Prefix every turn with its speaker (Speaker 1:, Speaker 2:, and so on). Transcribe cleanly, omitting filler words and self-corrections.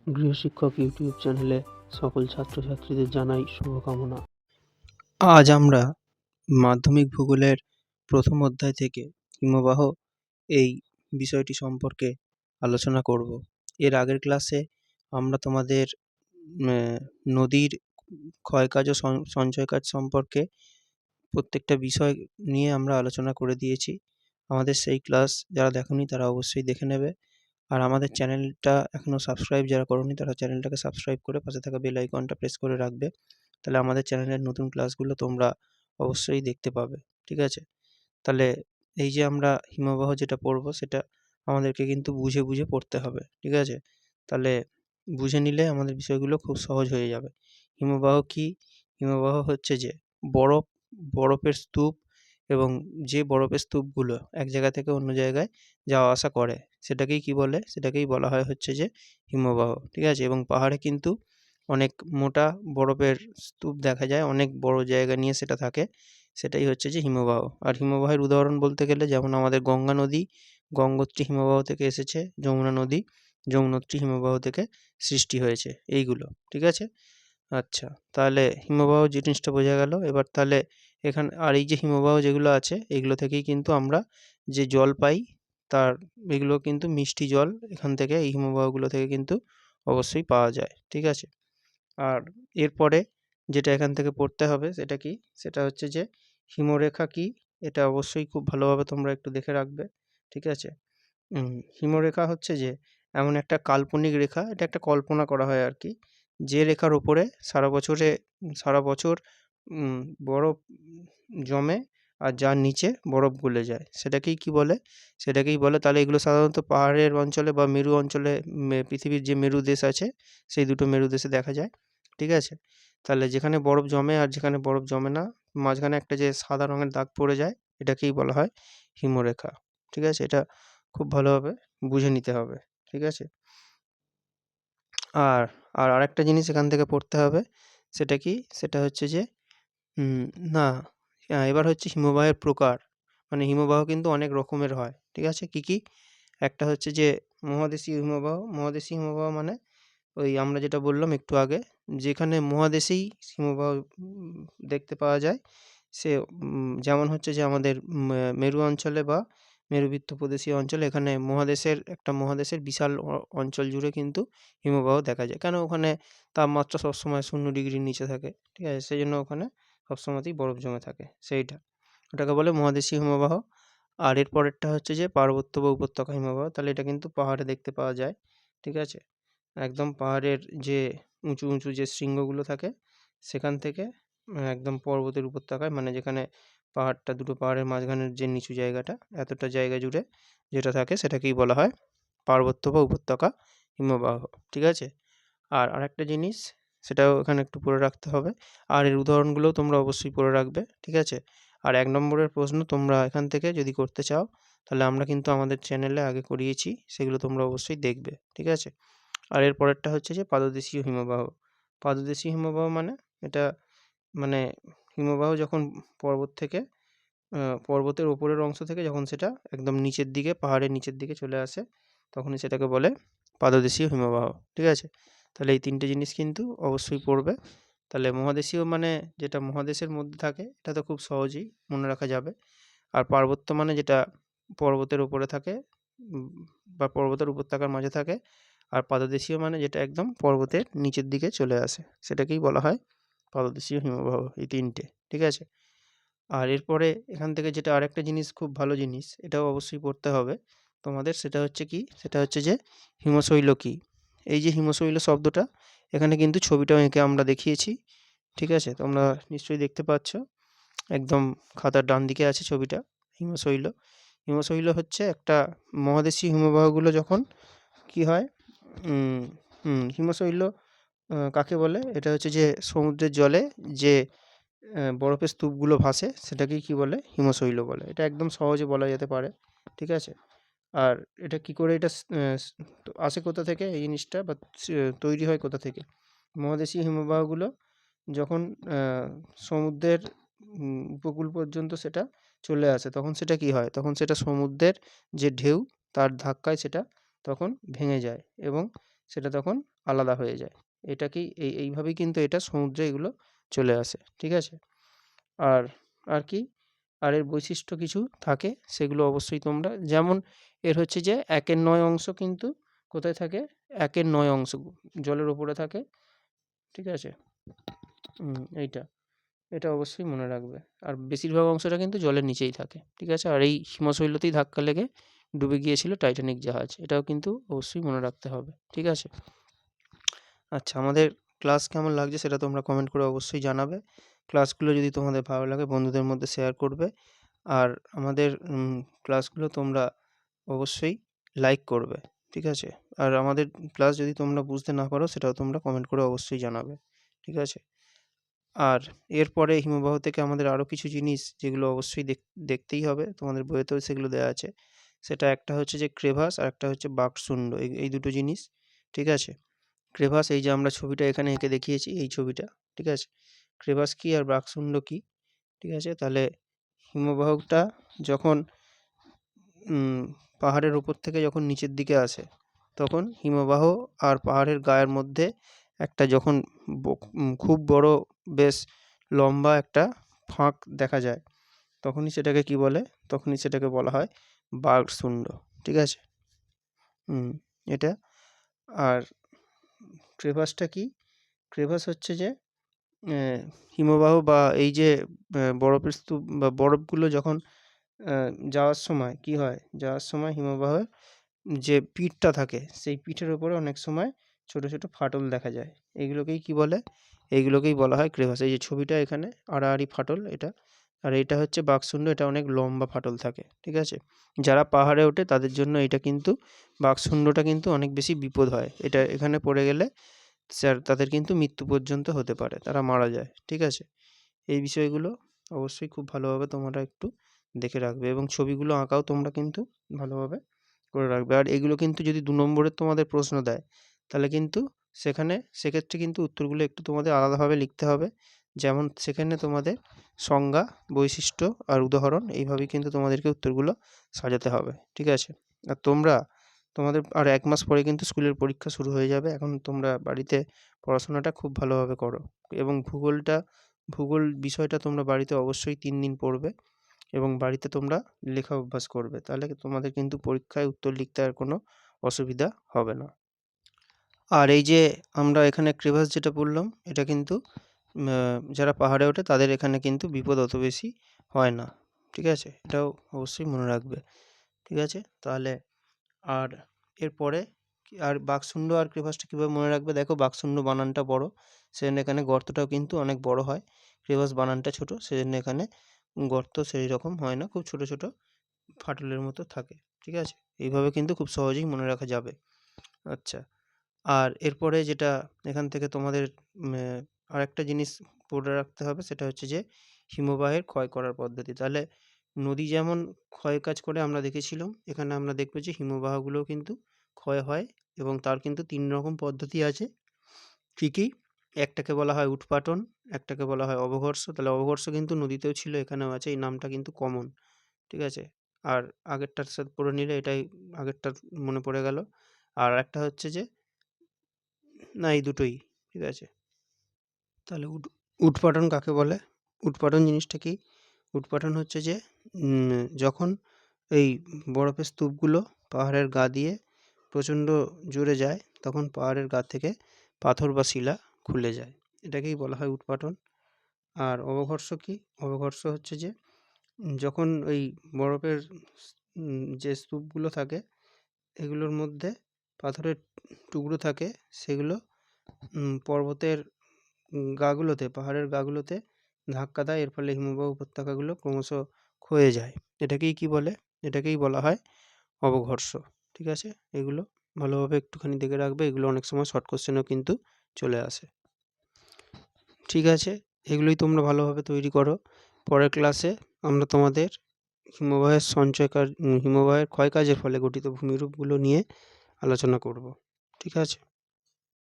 Speaker 1: গৃহশিক্ষক YouTube চ্যানেলে সকল ছাত্রছাত্রীদের জানাই শুভকামনা।
Speaker 2: আজ আমরা মাধ্যমিক ভূগোলের প্রথম অধ্যায় থেকে হিমবাহ এই বিষয়টি সম্পর্কে আলোচনা করব। এর আগের ক্লাসে আমরা তোমাদের নদীর ক্ষয়কাজ ও সঞ্চয় কাজ সম্পর্কে প্রত্যেকটা বিষয় নিয়ে আমরা আলোচনা করে দিয়েছি। আমাদের সেই ক্লাস যারা দেখোনি তারা অবশ্যই দেখে নেবে। আর আমাদের চ্যানেলটা এখনও সাবস্ক্রাইব যারা করোনি তারা চ্যানেলটাকে সাবস্ক্রাইব করে পাশে থাকা বেল আইকনটা প্রেস করে রাখবে। তাহলে আমাদের চ্যানেলের নতুন ক্লাসগুলো তোমরা অবশ্যই দেখতে পাবে। ঠিক আছে? তাহলে এই যে আমরা হিমবাহ যেটা পড়বো সেটা আমাদেরকে কিন্তু বুঝে বুঝে পড়তে হবে। ঠিক আছে? তাহলে বুঝে নিলে আমাদের বিষয়গুলো খুব সহজ হয়ে যাবে। হিমবাহ কি? হিমবাহ হচ্ছে যে বরফ, বরফের স্তূপ এবং যে বরফের স্তূপগুলো এক জায়গা থেকে অন্য জায়গায় যাওয়া আসা করে সেটাকেই কি বলে? সেটাকেই বলা হয় হচ্ছে যে হিমবাহ। ঠিক আছে? এবং পাহাড়ে কিন্তু অনেক মোটা বরফের স্তূপ দেখা যায়, অনেক বড় জায়গা নিয়ে সেটা থাকে। সেটাই হচ্ছে যে হিমবাহ। আর হিমবাহের উদাহরণ বলতে গেলে যেমন আমাদের গঙ্গা নদী, গঙ্গোত্রী হিমবাহ থেকে এসেছে, যমুনা নদী, যমুনোত্রী হিমবাহ থেকে সৃষ্টি হয়েছে এইগুলো। ঠিক আছে? আচ্ছা, তাহলে হিমবাহ জিনিসটা বোঝা গেল। এবার তাহলে এখানে আর এই যে হিমবাহ যেগুলো আছে এগুলো থেকেই কিন্তু আমরা যে জল পাই তার এগুলো কিন্তু মিষ্টি জল এখান থেকে এই হিমবাহগুলো থেকে কিন্তু অবশ্যই পাওয়া যায়। ঠিক আছে? আর এরপরে যেটা এখান থেকে পড়তে হবে সেটা কি? সেটা হচ্ছে যে হিমরেখা কি? এটা অবশ্যই খুব ভালোভাবে তোমরা একটু দেখে রাখবে। ঠিক আছে? হিমরেখা হচ্ছে যে এমন একটা কাল্পনিক রেখা, এটা একটা কল্পনা করা হয় আরকি। যে রেখার ওপরে সারা বছর উম বরফ জমে আর যার নিচে বরফ গলে যায়। সেটাকেই কি বলে? সেটাকেই বলে তাহলে এগুলো সাধারণত পাহাড়ের অঞ্চলে বা মেরু অঞ্চলে পৃথিবীর যে মেরু দেশ আছে সেই দুটো মেরু দেশে দেখা যায়। ঠিক আছে? তাহলে যেখানে বরফ জমে আর যেখানে বরফ জমে না, মাঝখানে একটা যে সাদা রঙের দাগ পড়ে যায় এটাকেই বলা হয় হিমরেখা। ঠিক আছে? এটা খুব ভালোভাবে বুঝে নিতে হবে। ঠিক আছে? আর আরেকটা জিনিস এখান থেকে পড়তে হবে। সেটা কি? সেটা হচ্ছে যে হুম, না, এবার হচ্ছে হিমবাহের প্রকার। মানে হিমবাহ কিন্তু অনেক রকমের হয়। ঠিক আছে? কি, কি? একটা হচ্ছে যে মহাদেশীয় হিমবাহ। মহাদেশীয় হিমবাহ মানে ওই আমরা যেটা বললাম একটু আগে, যেখানে মহাদেশেই হিমবাহ দেখতে পাওয়া যায়। সে যেমন হচ্ছে যে আমাদের মেরু অঞ্চলে বা মেরুবৃত্ত প্রদেশীয় অঞ্চলে এখানে মহাদেশের বিশাল অঞ্চল জুড়ে কিন্তু হিমবাহ দেখা যায়। কেন? ওখানে তাপমাত্রা সবসময় 0 ডিগ্রির নিচে থাকে। ঠিক আছে? সেজন্য ওখানে সবসময়তেই বরফ জমে থাকে সেইটা। ওটাকে বলে মহাদেশীয় হিমবাহ। আর এর পরেরটা হচ্ছে যে পার্বত্য বা উপত্যকা হিমবাহ। তাহলে এটা কিন্তু পাহাড়ে দেখতে পাওয়া যায়। ঠিক আছে? একদম পাহাড়ের যে উঁচু, উঁচু যে শৃঙ্গগুলো থাকে সেখান থেকে একদম পর্বতের উপত্যকায় মানে যেখানে দুটো পাহাড়ের মাঝখানের যে নিচু জায়গাটা এতটা জায়গা জুড়ে যেটা থাকে সেটাকেই বলা হয় পার্বত্য বা উপত্যকা হিমবাহ। ঠিক আছে? আর আরেকটা জিনিস সেটাও এখানে একটু পড়ে রাখতে হবে। আর এর উদাহরণগুলোও তোমরা অবশ্যই পড়ে রাখবে। ঠিক আছে? আর ১ নম্বরের প্রশ্ন তোমরা এখান থেকে যদি করতে চাও তাহলে আমরা কিন্তু আমাদের চ্যানেলে আগে করিয়েছি। সেগুলো তোমরা অবশ্যই দেখবে। ঠিক আছে? আর এর পরেরটা হচ্ছে যে পাদদেশীয় হিমবাহ। পাদদেশীয় হিমবাহ মানে এটা মানে হিমবাহ যখন পর্বত থেকে পর্বতের উপরের অংশ থেকে যখন সেটা একদম নিচের দিকে পাহাড়ের নিচের দিকে চলে আসে তখনই সেটাকে বলে পাদদেশীয় হিমবাহ। ঠিক আছে? তাহলে এই ৩ টে জিনিস কিন্তু অবশ্যই পড়বে। তাহলে মহাদেশীয় মানে যেটা মহাদেশের মধ্যে থাকে এটা তো খুব সহজেই মনে রাখা যাবে। আর পার্বত্য মানে যেটা পর্বতের উপরে থাকে উম বা পর্বতের উপত্যকার মাঝে থাকে। আর পাদদেশীয় মানে যেটা একদম পর্বতের নিচের দিকে চলে আসে। সেটাকেই বলা হয় পাদদেশীয় হিমবাহ। এই ৩ টে। ঠিক আছে? আর এরপরে এখান থেকে যেটা আরেকটা জিনিস খুব ভালো জিনিস, এটাও অবশ্যই পড়তে হবে তোমাদের। সেটা হচ্ছে কি? সেটা হচ্ছে যে হিমশৈল কি? এই যে হিমশৈল শব্দটা এখানে কিন্তু ছবিটাও এঁকে আমরা দেখিয়েছি। ঠিক আছে? তোমরা নিশ্চয়ই দেখতে পাচ্ছ। একদম খাতার ডান দিকে আছে ছবিটা, হিমশৈল। হিমশৈল হচ্ছে একটা মহাদেশীয় হিমবাহগুলো যখন কি হয় উম হিমশৈল কাকে বলে? এটা হচ্ছে যে সমুদ্রের জলে যে বরফের স্তূপগুলো ভাসে সেটাকেই কি বলে? হিমশৈল বলে। এটা একদম সহজে বলা যেতে পারে। ঠিক আছে? আর এটা কি করে এটা আসে কোথা থেকে এই জিনিসটা বা তৈরি হয় কোথা থেকে? মহাদেশীয় হিমবাহগুলো যখন আ সমুদ্রের উপকূল পর্যন্ত সেটা চলে আসে তখন সেটা কি হয়? তখন সেটা সমুদ্রের যে ঢেউ তার ধাক্কায় সেটা তখন ভেঙে যায় এবং সেটা তখন আলাদা হয়ে যায়। এটাকেই এইভাবেই কিন্তু এটা সমুদ্রে এগুলো চলে আসে। ঠিক আছে? আর আর কি? আর এর বৈশিষ্ট্য কিছু থাকে, সেগুলো অবশ্যই তোমরা যেমন এর হচ্ছে যে ১-এর ৯ অংশ কিন্তু কোথায় থাকে? ১-এর ৯ অংশ জলের উপরে থাকে। ঠিক আছে? এইটা। এটা অবশ্যই মনে রাখবে। আর বেশিরভাগ অংশটা কিন্তু জলের নিচেই থাকে। ঠিক আছে? আর এই হিমশৈলতেই ধাক্কা লেগে ডুবে গিয়েছিল টাইটানিক জাহাজ। এটাও কিন্তু অবশ্যই মনে রাখতে হবে। ঠিক আছে? আচ্ছা, আমাদের ক্লাস কেমন লাগছে সেটা তোমরা কমেন্ট করে অবশ্যই জানাবে। ক্লাসগুলো যদি তোমাদের ভালো লাগে বন্ধুদের মধ্যে শেয়ার করবে। আর আমাদের ক্লাসগুলো তোমরা অবশ্যই লাইক করবে। ঠিক আছে? আর আমাদের ক্লাস যদি তোমরা বুঝতে না পারো সেটাও তোমরা কমেন্ট করে অবশ্যই জানাবে। ঠিক আছে? আর এরপরে হিমবাহ থেকে আমাদের আরও কিছু জিনিস যেগুলো অবশ্যই দেখতেই হবে, তোমাদের বইয়েতেও সেগুলো দেওয়া আছে। সেটা একটা হচ্ছে যে ক্রেভাস আর একটা হচ্ছে বাকশুন্ড। এই দুটো জিনিস। ঠিক আছে? ক্রেভাস এই যে আমরা ছবিটা এখানে এঁকে দেখিয়েছি, এই ছবিটা। ঠিক আছে? ক্রেভাস কী আর বাকশুন্ড কী? ঠিক আছে? তাহলে হিমবাহটা যখন পাহাড়ের উপর থেকে যখন নিচের দিকে আসে, তখন হিমবাহ আর পাহাড়ের গায়ের মধ্যে একটা যখন খুব বড় বেশ লম্বা একটা ফাঁক দেখা যায়, তখনই সেটাকে কী বলে? তখনই সেটাকে বলা হয় বাকশুন্ড। ঠিক আছে? এটা। আর ক্রেভাসটা কী? ক্রেভাস হচ্ছে যে হিমবাহ বা এই যে বরফের স্তূপ বা বরফগুলো যখন যাওয়ার সময় কী হয়? যাওয়ার সময় হিমবাহের যে পিঠটা থাকে, সেই পিঠের ওপরে অনেক সময় ছোটো ছোটো ফাটল দেখা যায়। এইগুলোকেই কী বলে? এইগুলোকেই বলা হয় ক্রেভাস। এই যে ছবিটা এখানে আড়াআড়ি ফাটল এটা। আর এইটা হচ্ছে বাকশুন্ড, এটা অনেক লম্বা ফাটল থাকে। ঠিক আছে? যারা পাহাড়ে ওঠে তাদের জন্য এটা কিন্তু বাকশুন্ডটা কিন্তু অনেক বেশি বিপদ হয়। এটা এখানে পড়ে গেলে তাদের কিন্তু মৃত্যু পর্যন্ত হতে পারে, তারা মারা যায়। ঠিক আছে? এই বিষয়গুলো অবশ্যই খুব ভালোভাবে তোমরা একটু দেখে রাখবে এবং ছবিগুলো আঁকাও তোমরা কিন্তু ভালোভাবে করে রাখবে। আর এগুলো কিন্তু যদি ২ নম্বরের তোমাদের প্রশ্ন দেয়, তাহলে কিন্তু সেক্ষেত্রে কিন্তু উত্তরগুলো একটু তোমাদের আলাদাভাবে লিখতে হবে। যেমন সেখানে তোমাদের সংজ্ঞা, বৈশিষ্ট্য আর উদাহরণ এইভাবেই কিন্তু তোমাদেরকে উত্তরগুলো সাজাতে হবে। ঠিক আছে? আর তোমাদের আর ১ মাস পরে কিন্তু স্কুলের পরীক্ষা শুরু হয়ে যাবে। এখন তোমরা বাড়িতে পড়াশোনাটা খুব ভালোভাবে করো এবং ভূগোল বিষয়টা তোমরা বাড়িতে অবশ্যই ৩ দিন পড়বে এবং বাড়িতে তোমরা লেখা অভ্যাস করবে। তাহলে তোমাদের কিন্তু পরীক্ষায় উত্তর লিখতে আর কোনো অসুবিধা হবে না। আর এই যে আমরা এখানে ক্রেভাস যেটা বললাম, এটা কিন্তু যারা পাহাড়ে ওঠে তাদের এখানে কিন্তু বিপদ অত বেশি হয় না। ঠিক আছে? এটাও অবশ্যই মনে রাখবে। ঠিক আছে? তাহলে আর এরপরে আর বাকশুন্ড আর ক্রেভাসটা কীভাবে মনে রাখবে? দেখো, বাকশুন্ড বানানটা বড়, সেজন্য এখানে গর্তটাও কিন্তু অনেক বড় হয়। ক্রেভাস বানানটা ছোট, সেজন্য এখানে গর্ত সেই রকম হয় না, খুব ছোট ছোট ফাটলের মতো থাকে। ঠিক আছে? এইভাবে কিন্তু খুব সহজেই মনে রাখা যাবে। আচ্ছা, আর এরপরে যেটা এখান থেকে তোমাদের আরেকটা জিনিস পড়ে রাখতে হবে, সেটা হচ্ছে যে হিমবাহের ক্ষয় করার পদ্ধতি। তাহলে নদী যেমন ক্ষয় কাজ করে আমরা দেখেছিলাম, এখানে আমরা দেখব যে হিমবাহগুলোও কিন্তু ক্ষয় হয় এবং তার কিন্তু ৩ রকম পদ্ধতি আছে। কী কী? একটাকে বলা হয় উৎপাটন, একটাকে বলা হয় অবঘর্ষ। তাহলে অবঘর্ষ কিন্তু নদীতেও ছিল, এখানেও আছে, এই নামটা কিন্তু কমন। ঠিক আছে? আর আগেরটার সাথে পড়ে নিলে এটাই আগেরটার মনে পড়ে গেল। আর একটা হচ্ছে যে না, এই দুটোই। ঠিক আছে? তাহলে উৎপাটন কাকে বলে? উৎপাটন জিনিসটা কি? উৎপাটন হচ্ছে যে যখন এই বরফের স্তূপগুলো পাহাড়ের গা দিয়ে প্রচণ্ড জোরে যায়, তখন পাহাড়ের গা থেকে পাথর বা শিলা খুলে যায়। এটাকেই বলা হয় উৎপাটন। আর অবঘর্ষ কী? অবঘর্ষ হচ্ছে যে যখন ওই বরফের যে স্তূপগুলো থাকে, এগুলোর মধ্যে পাথরের টুকরো থাকে, সেগুলো পর্বতের গাগুলোতে, পাহাড়ের গাগুলোতে ধাক্কা দেয়, এর ফলে হিমবাহ উপত্যকাগুলো ক্রমশ ক্ষয়ে যায়। এটাকেই কী বলে? এটাকেই বলা হয় অবঘর্ষ। ঠিক আছে? এগুলো ভালোভাবে একটুখানি দেখে রাখবে, এগুলো অনেক সময় শর্ট কোশ্চেনেও কিন্তু চলে আসে। ঠিক আছে? এগুলোই তোমরা ভালোভাবে তৈরি করো। পরের ক্লাসে আমরা তোমাদের হিমবাহের ক্ষয়কাজের ফলে গঠিত ভূমিরূপগুলো নিয়ে আলোচনা করব। ঠিক আছে?